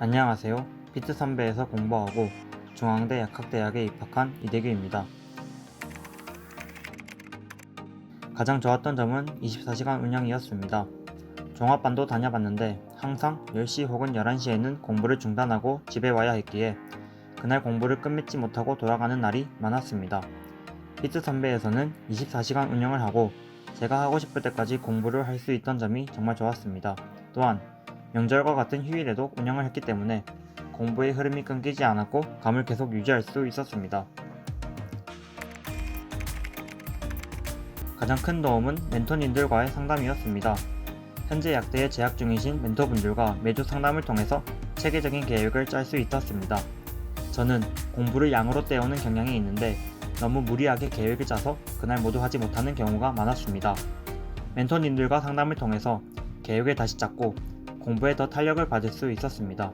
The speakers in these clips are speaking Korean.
안녕하세요. 피트 선배에서 공부하고 중앙대 약학대학에 입학한 이대규입니다. 가장 좋았던 점은 24시간 운영이었습니다. 종합반도 다녀봤는데 항상 10시 혹은 11시에는 공부를 중단하고 집에 와야 했기에 그날 공부를 끝맺지 못하고 돌아가는 날이 많았습니다. 피트 선배에서는 24시간 운영을 하고 제가 하고 싶을 때까지 공부를 할 수 있던 점이 정말 좋았습니다. 또한 명절과 같은 휴일에도 운영을 했기 때문에 공부의 흐름이 끊기지 않았고 감을 계속 유지할 수 있었습니다. 가장 큰 도움은 멘토님들과의 상담이었습니다. 현재 약대에 재학 중이신 멘토분들과 매주 상담을 통해서 체계적인 계획을 짤 수 있었습니다. 저는 공부를 양으로 때우는 경향이 있는데 너무 무리하게 계획을 짜서 그날 모두 하지 못하는 경우가 많았습니다. 멘토님들과 상담을 통해서 계획을 다시 짰고 공부에 더 탄력을 받을 수 있었습니다.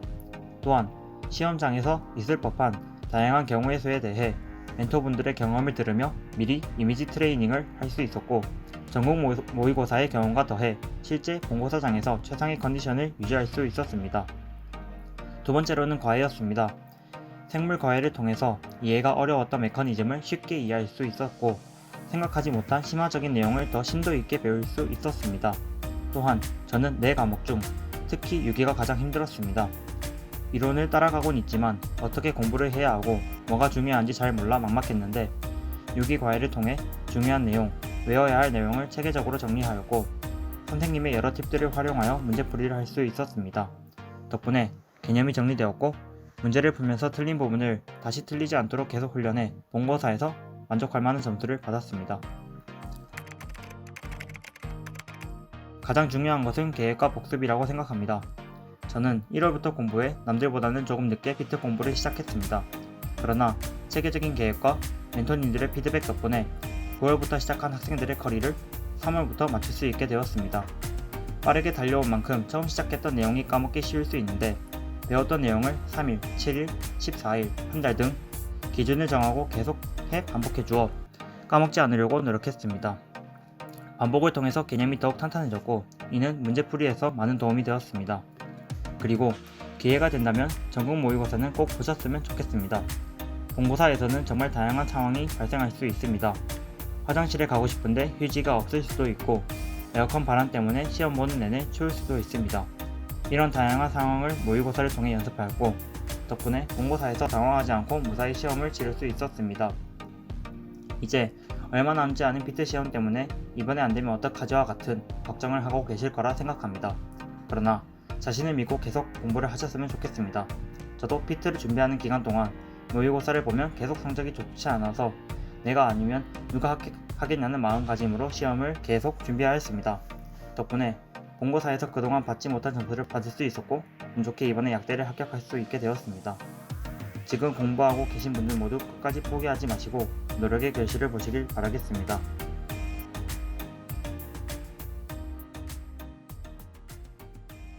또한 시험장에서 있을 법한 다양한 경우의 수에 대해 멘토분들의 경험을 들으며 미리 이미지 트레이닝을 할 수 있었고 전국 모의고사의 경험과 더해 실제 본고사장에서 최상의 컨디션을 유지할 수 있었습니다. 두 번째로는 과외였습니다. 생물 과외를 통해서 이해가 어려웠던 메커니즘을 쉽게 이해할 수 있었고 생각하지 못한 심화적인 내용을 더 심도 있게 배울 수 있었습니다. 또한 저는 4과목 중 특히 유기가 가장 힘들었습니다. 이론을 따라가곤 있지만 어떻게 공부를 해야 하고 뭐가 중요한지 잘 몰라 막막했는데 유기 과외를 통해 중요한 내용, 외워야 할 내용을 체계적으로 정리하였고 선생님의 여러 팁들을 활용하여 문제풀이를 할 수 있었습니다. 덕분에 개념이 정리되었고 문제를 풀면서 틀린 부분을 다시 틀리지 않도록 계속 훈련해 본고사에서 만족할 만한 점수를 받았습니다. 가장 중요한 것은 계획과 복습이라고 생각합니다. 저는 1월부터 공부해 남들보다는 조금 늦게 피트 공부를 시작했습니다. 그러나 체계적인 계획과 멘토님들의 피드백 덕분에 9월부터 시작한 학생들의 커리를 3월부터 맞출 수 있게 되었습니다. 빠르게 달려온 만큼 처음 시작했던 내용이 까먹기 쉬울 수 있는데 배웠던 내용을 3일, 7일, 14일, 한 달 등 기준을 정하고 계속해 반복해 주어 까먹지 않으려고 노력했습니다. 반복을 통해서 개념이 더욱 탄탄해졌고 이는 문제풀이에서 많은 도움이 되었습니다. 그리고 기회가 된다면 전국 모의고사는 꼭 보셨으면 좋겠습니다. 본고사에서는 정말 다양한 상황이 발생할 수 있습니다. 화장실에 가고 싶은데 휴지가 없을 수도 있고 에어컨 바람 때문에 시험 보는 내내 추울 수도 있습니다. 이런 다양한 상황을 모의고사를 통해 연습하였고 덕분에 본고사에서 당황하지 않고 무사히 시험을 치를 수 있었습니다. 이제 얼마 남지 않은 피트 시험 때문에 이번에 안되면 어떡하지와 같은 걱정을 하고 계실 거라 생각합니다. 그러나 자신을 믿고 계속 공부를 하셨으면 좋겠습니다. 저도 피트를 준비하는 기간 동안 모의고사를 보면 계속 성적이 좋지 않아서 내가 아니면 누가 하겠냐는 마음가짐으로 시험을 계속 준비하였습니다. 덕분에 본고사에서 그동안 받지 못한 점수를 받을 수 있었고 운 좋게 이번에 약대를 합격할 수 있게 되었습니다. 지금 공부하고 계신 분들 모두 끝까지 포기하지 마시고 노력의 결실을 보시길 바라겠습니다.